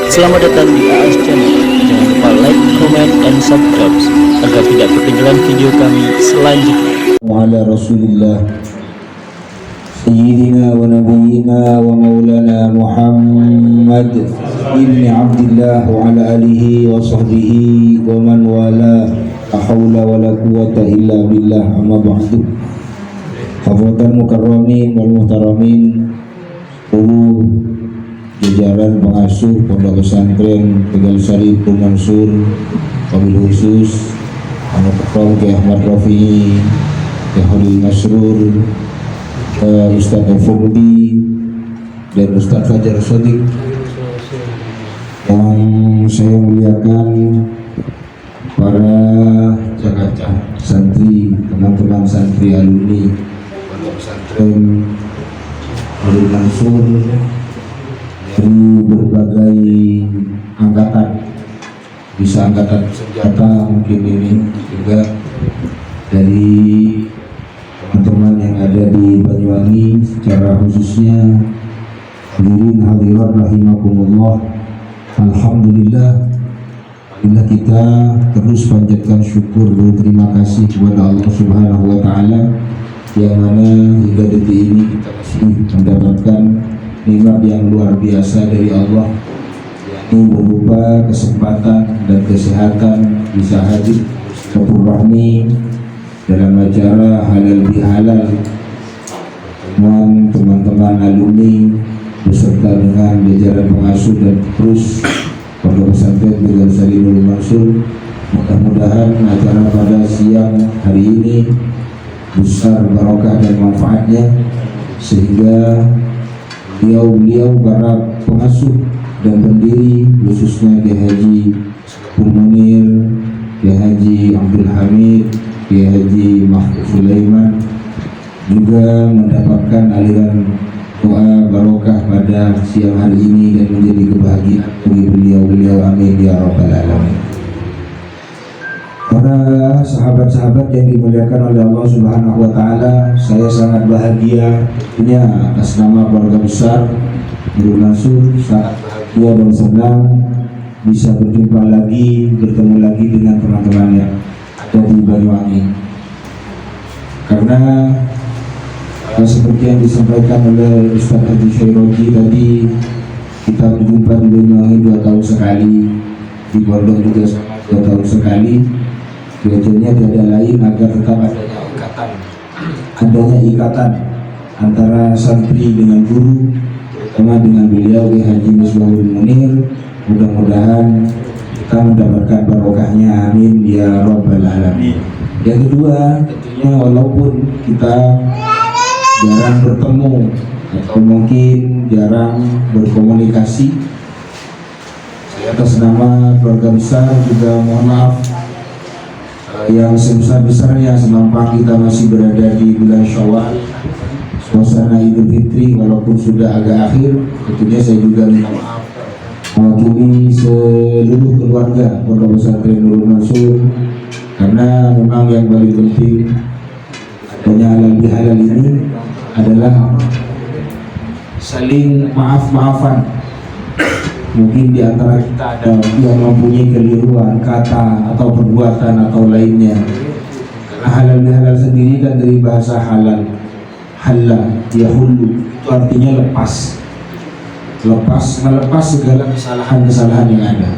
Selamat datang di AS Channel. Jangan lupa like, comment, and subscribe agar tidak ketinggalan video kami selanjutnya. Ala Rasulillah Sayyidina wa Nabiyyina wa Maulana Muhammad ibn Abdillah wa ala alihi wa sahbihi wa man wala la hawla wa la quwwata illa billah amma ba'du. Hafatan mukarramin wal muhtaramin, jajaran pengasuh Pondok Pesantren Tegal Sari Mansur, wabil khusus Anak Ketua Ki Ahmad Rafi, Ki Holil Masrur, Ustaz Effendi dan Ustaz Fajar Sodik yang saya muliakan, para cakacah santri, teman-teman santri alumni Pondok Pesantren Holil Mansur dari berbagai angkatan, bisa angkatan senjata mungkin ini, juga dari teman-teman yang ada di Banyuwangi secara khususnya. Hadirin hadirat rahimakumullah, alhamdulillah, bila kita terus panjatkan syukur dan terima kasih kepada Allah Subhanahu wa taala yang mana hingga detik ini kita masih mendapatkan nikmat yang luar biasa dari Allah, yakni berupa kesempatan dan kesehatan bisa hadir silaturahmi dalam acara halal bihalal pertemuan teman-teman alumni beserta dengan jajaran pengasuh dan terus Pondok Pesantren Tegal Sari Mansur. Mudah-mudahan acara pada siang hari ini besar barokah dan manfaatnya, sehingga beliau para pengasuh dan pendiri, khususnya Kiai Haji Munir, Kiai Haji Abdul Hamid, Kiai Haji Mahfud Sulaiman, juga mendapatkan aliran doa barokah pada siang hari ini dan menjadi kebahagiaan bagi beliau-beliau, amin ya rabbal alamin. Para sahabat-sahabat yang dimuliakan oleh Allah Subhanahu wa taala, saya sangat bahagia tentunya atas nama keluarga besar Nurul Mansur, sangat bahagia dan senang bisa berjumpa lagi, bertemu lagi dengan teman-teman yang ada di Banyuwangi. Karena seperti yang disampaikan oleh Ustaz Haji Syairoji tadi, kita berjumpa di Banyuwangi 2 tahun sekali, di Pondok juga 2 tahun sekali. Tujuannya tidak lain agar tetap adanya ikatan antara santri dengan guru, terutama dengan beliau Kiai Haji Misbahul Munir. Mudah-mudahan kita mendapatkan barokahnya, amin ya rabbal alamin. Yang kedua, tentunya walaupun kita jarang bertemu atau mungkin jarang berkomunikasi, saya atas nama keluarga besar juga mohon maaf yang sebesar-besarnya senampang kita masih berada di bulan Syawal, suasana Idul Fitri, walaupun sudah agak akhir. Tentunya saya juga minta maaf mewakili seluruh keluarga Pondok Pesantren Nurul Mansur, karena memang yang paling penting adanya halal bihalal ini adalah saling maaf-maafan. Mungkin di antara kita ada yang mempunyai keliruan kata atau perbuatan atau lainnya. Karena halal bihalal sendiri kan dari bahasa halal, halla yahullu, itu artinya lepas, melepas segala kesalahan-kesalahan yang ada.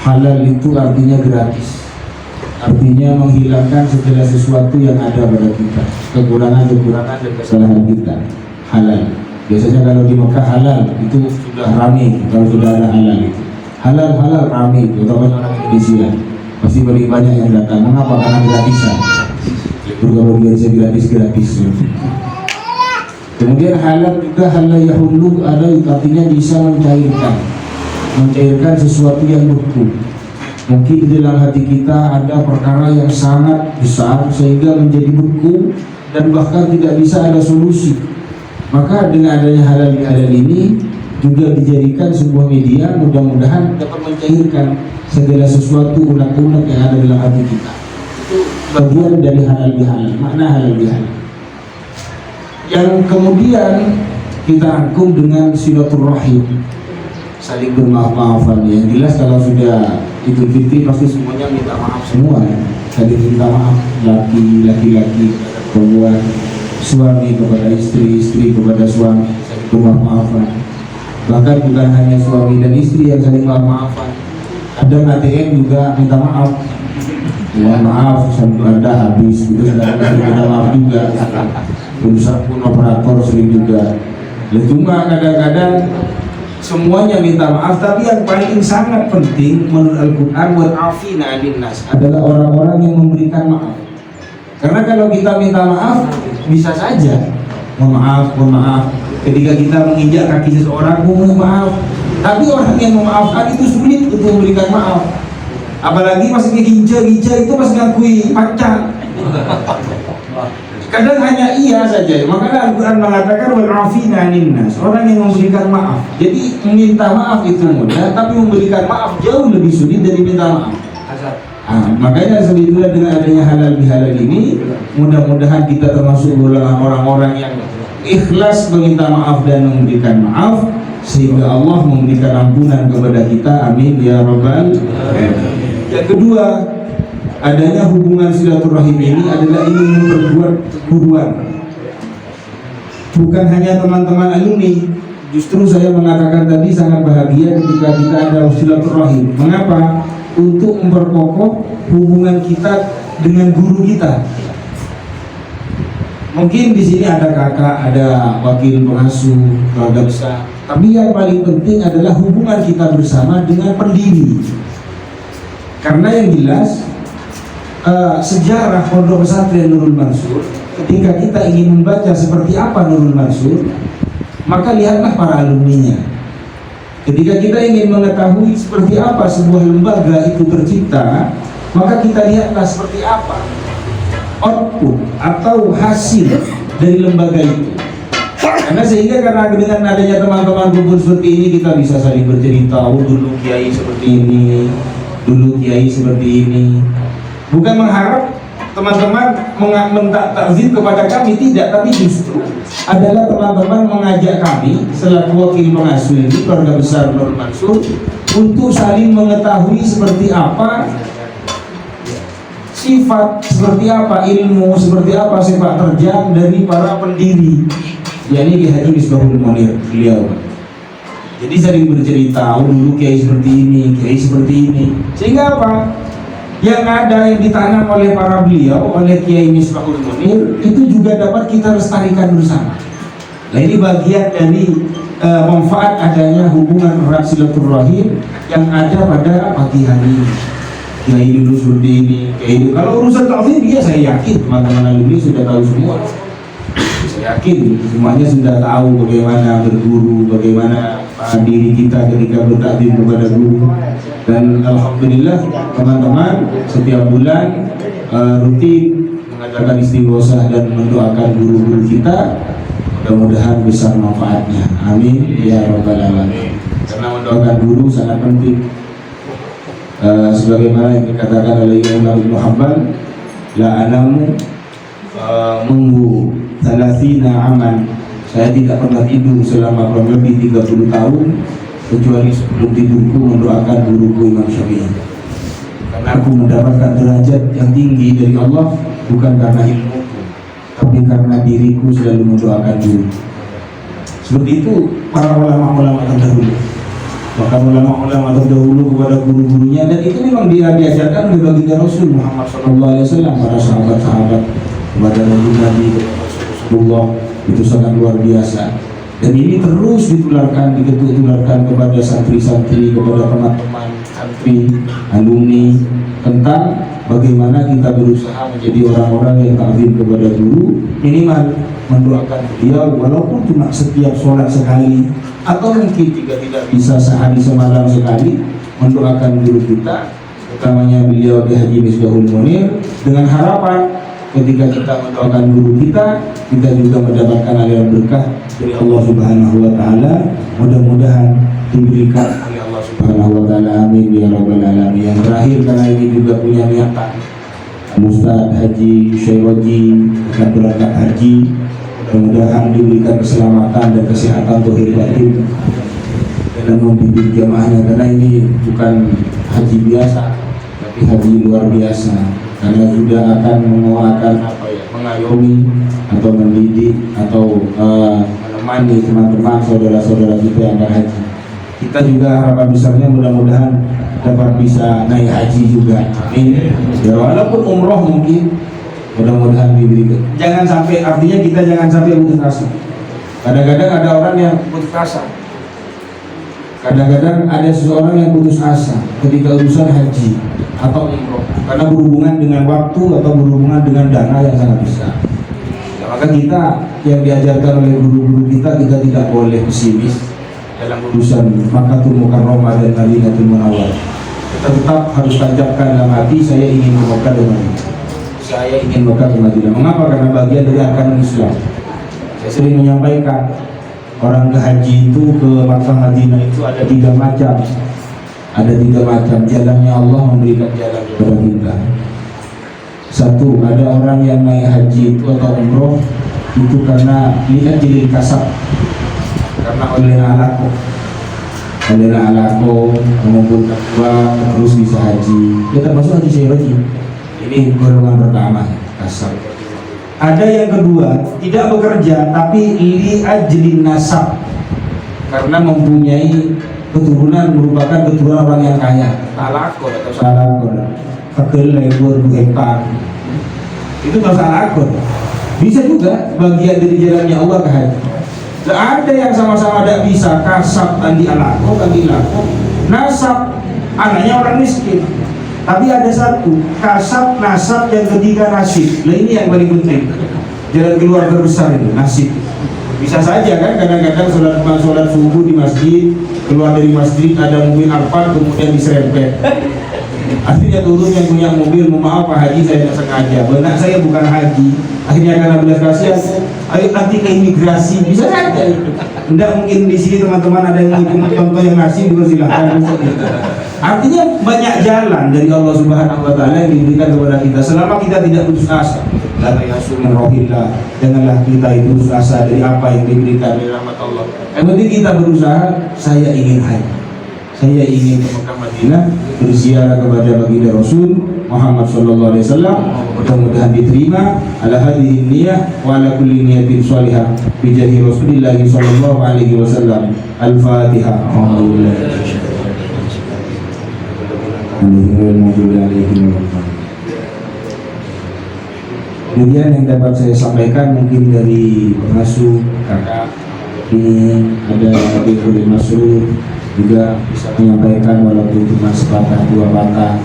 Halal itu artinya gratis, artinya menghilangkan segala sesuatu yang ada pada kita, kekurangan-kekurangan dan kesalahan kita. Halal biasanya kalau di Mekah halal itu sudah rame, kalau sudah ada halal itu halal rame, terutama orang Indonesia pasti paling banyak yang datang. Mengapa? Karena gratisan, berbagai biasa gratis. Kemudian halal juga halal yahulu, ada artinya bisa mencairkan sesuatu yang beku. Mungkin di dalam hati kita ada perkara yang sangat besar sehingga menjadi beku dan bahkan tidak bisa ada solusi. Maka dengan adanya halal bihalal ini juga dijadikan sebuah media, mudah-mudahan dapat mencairkan segala sesuatu unek-unek yang ada dalam hati kita. Itu bagian dari halal bihalal, makna halal bihalal. Yang kemudian kita rangkum dengan silaturahim. saling bermaaf-maafan. Yang jelas kalau sudah Idul Fitri pasti semuanya minta maaf semua ya. Saling minta maaf, laki-laki perempuan, suami kepada istri, istri kepada suami, saling bermaaf-maafan. Bahkan bukan hanya suami dan istri yang saling maaf-maafan, kadang ATM juga minta maaf. Mohon maaf, sampai Anda habis gitu, sering minta maaf juga. Perusahaan pun operator sering juga. Cuma kadang-kadang semuanya minta maaf, tapi yang paling sangat penting menurut Al-Quran wal afina 'anil nas adalah orang-orang yang memberikan maaf. Karena kalau kita minta maaf bisa saja mohon maaf ketika kita menginjak kaki seseorang, mohon maaf. Tapi orang yang memaafkan itu sulit untuk memberikan maaf. Apalagi masih gija itu masih ngakui pacar. Kadang hanya iya saja. Makanya Al-Quran mengatakan wal afina 'anil nas, orang yang memberikan maaf. Jadi meminta maaf itu mudah, tapi memberikan maaf jauh lebih sulit dari minta maaf. Makanya sebetulnya dengan adanya halal bihalal ini, mudah-mudahan kita termasuk golongan orang-orang yang ikhlas meminta maaf dan memberikan maaf, sehingga Allah memberikan ampunan kepada kita. Amin ya rabbal alamin. Yang kedua, adanya hubungan silaturahim ini adalah ingin memperkuat perguruan. Bukan hanya teman-teman alumni. Justru saya mengatakan tadi sangat bahagia ketika kita ada silaturahim. Mengapa? Untuk memperkokoh hubungan kita dengan guru kita. Mungkin di sini ada kakak, ada wakil pengasuh, keluarga besar. Tapi yang paling penting adalah hubungan kita bersama dengan pendiri. Karena yang jelas sejarah Pondok Pesantren Nurul Mansur, ketika kita ingin membaca seperti apa Nurul Mansur, maka lihatlah para alumninya. Ketika kita ingin mengetahui seperti apa sebuah lembaga itu tercipta, maka kita lihatlah seperti apa output atau hasil dari lembaga itu. Karena dengan adanya teman-teman kumpul seperti ini, kita bisa saling bercerita, oh dulu kiai seperti ini, dulu kiai seperti ini. Bukan mengharap teman-teman takzim kepada kami, tidak, tapi justru adalah teman-teman mengajak kami selaku wakil pengasuh ini, keluarga besar Nurul Mansur, untuk saling mengetahui seperti apa sifat, seperti apa ilmu, seperti apa sepak terjang dari para pendiri, yakni Ki Haji Misbahul Munir beliau. Jadi sering bercerita, oh dulu kiai seperti ini, kiai seperti ini, sehingga apa? Yang ada yang ditanam oleh para beliau, oleh Kiai Misbahul Munir, itu juga dapat kita lestarikan bersama. Nah ini bagian dari manfaat adanya hubungan erat silaturahim yang ada pada pagi hari ini. Kiai dulu seperti ini, Kiai dulu. Kalau urusan takzim, ya saya yakin teman-teman alumni sudah tahu semua. Saya yakin semuanya sudah tahu bagaimana berguru, bagaimana diri kita ketika bertakdim kepada guru. Dan alhamdulillah teman-teman setiap bulan rutin mengadakan istighosah dan mendoakan guru-guru kita. Mudah-mudahan besar manfaatnya. Amin ya rabbal alamin. Karena mendoakan guru sangat penting. Sebagaimana yang dikatakan oleh Imam Ibnu Hanbal, la anamu munggu 30 aman. Saya tidak pernah tidur selama kurang lebih 30 tahun kecuali sebelum tidurku mendoakan guruku Imam Syafi'i. Karena aku mendapatkan derajat yang tinggi dari Allah bukan karena ilmuku, tapi karena diriku selalu mendoakan guru. Seperti itu para ulama-ulama terdahulu. Bahkan ulama-ulama terdahulu kepada guru-gurunya, dan itu memang diajarkan oleh baginda Rasul Muhammad SAW, para sahabat-sahabat kepada Nabi Rasulullah, itu sangat luar biasa. Dan ini terus ditularkan kepada santri-santri, kepada teman-teman santri, alumni, tentang bagaimana kita berusaha menjadi orang-orang yang takzim kepada guru, minimal mendoakan beliau walaupun cuma setiap sholat sekali, atau mungkin jika tidak bisa sehari semalam sekali mendoakan guru kita, utamanya beliau Ki Haji Misbahul Munir, dengan harapan ketika kita mendoakan guru kita juga mendapatkan aliran berkah dari Allah Subhanahu wa taala. Mudah-mudahan diberikan oleh Allah Subhanahu wa taala. Amin ya rabbal alamin. Yang terakhir, karena ini juga punya niatan Ustaz Haji Syairoji akan berangkat haji, mudah-mudahan diberikan keselamatan dan kesehatan zahir batin. Dan dan membimbing jamaahnya, karena ini bukan haji biasa tapi haji luar biasa, karena sudah akan mengayomi atau mendidik atau menemani teman-teman saudara-saudara kita yang berhaji. Kita juga harapan besarnya mudah-mudahan dapat bisa naik haji juga. Amin. Ya, walaupun umroh mungkin mudah-mudahan diberi. Jangan sampai, artinya kita jangan sampai putus asa. Kadang-kadang ada orang yang putus asa. Kadang-kadang ada seseorang yang putus asa ketika urusan haji atau umroh karena berhubungan dengan waktu atau berhubungan dengan dana yang sangat besar. Nah, maka kita yang diajarkan oleh guru-guru kita tidak boleh pesimis dalam urusan Makkahul Mukarramah dan Madinatul Munawwarah. Kita tetap harus tancapkan dalam hati, saya ingin ke Makkah dan Madinah. Saya ingin Makkah dan Madinah. Mengapa? Karena bagian dari arkanul Islam. Saya sering menyampaikan, orang ke haji itu, ke Makkah Madinah itu ada 3 macam. Ada 3 macam jalannya Allah memberikan jalan kepada kita. Satu, ada orang yang naik haji itu atau umroh itu karena lihat jadi kasab, karena oleh alako mengumpulkan uang terus bisa haji. Ya termasuk haji syairoji. Ini golongan pertama, kasab. Ada yang kedua, tidak bekerja tapi li ajlin nasab, karena mempunyai keturunan, merupakan keturunan orang yang kaya. Salakor atau salakor, kedelai 2 hektar. Itu nggak salakor. Bisa juga bagian dari jalannya Allah ke haji. Ada yang sama-sama tidak bisa, kasab tadi alako, nasab anaknya orang miskin. Tapi ada satu, kasab, nasab, yang ketiga nasib. Nah ini yang paling penting. Jalan keluarga besar itu, nasib. Bisa saja kan kadang-kadang sholat subuh di masjid, keluar dari masjid ada mobil Alphard kemudian diserempet. Akhirnya turun yang punya mobil, maaf Pak Haji saya tidak sengaja, benar saya bukan haji. Akhirnya karena belas kasihan, ayo nanti ke imigrasi, bisa saja itu. Tidak mungkin di sini teman-teman ada yang mau contoh yang ngasih juga silakan. Artinya banyak jalan dari Allah Subhanahu Wa Taala yang diberikan kepada kita selama kita tidak putus asa. La yasumin rohillah, janganlah kita itu putus asa dari apa yang diberikan dari rahmat Allah. Yang penting kita berusaha, saya ingin haji, saya ingin ke Mekah Madinah berziarah kepada baginda Rasul Muhammad sallallahu alaihi wasallam. Mudah-mudahan diterima ala hadhihi niyyah wa ala kulli niyatin shalihah bi jahi Rasulillah sallallahu alaihi wasallam. Al-Fatihah. Kemudian yang dapat saya sampaikan mungkin dari pengasuh kakak ini ada Bikul Masrur juga bisa menyampaikan walaupun cuma sepatah 2 patah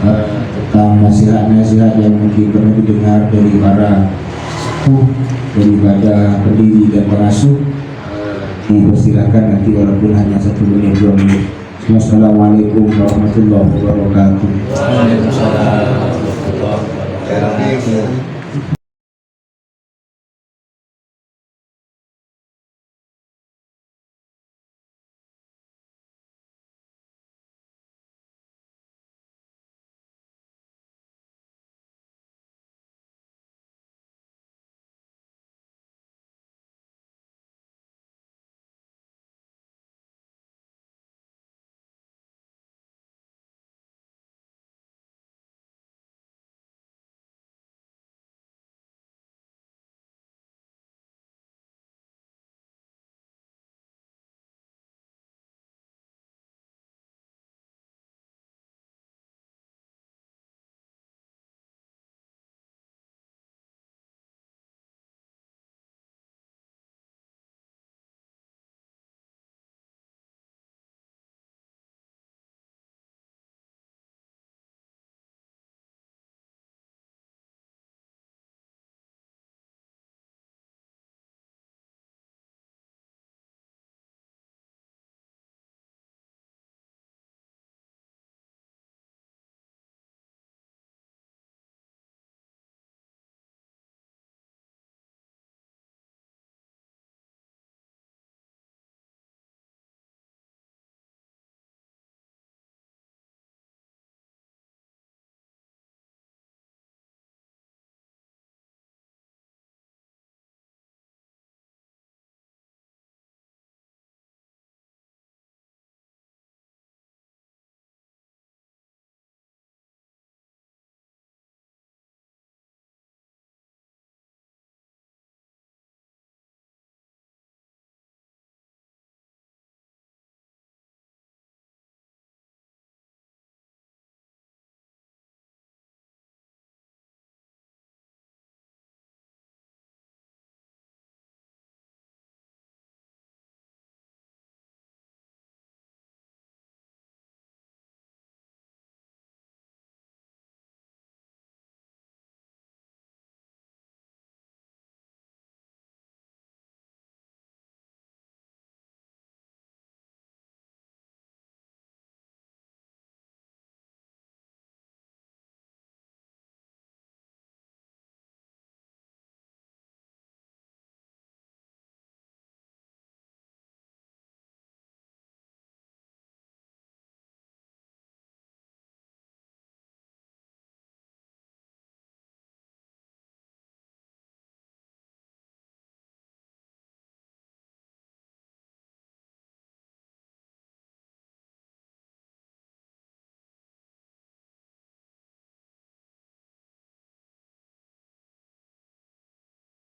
tentang nasihat-nasihat yang mungkin pernah didengar dari para sepuh, daripada pendiri dan pengasuh. Dipersilakan nanti walaupun hanya 1 menit 2 menit. Wassalamualaikum warahmatullahi wabarakatuh. Waalaikumsalam warahmatullahi wabarakatuh.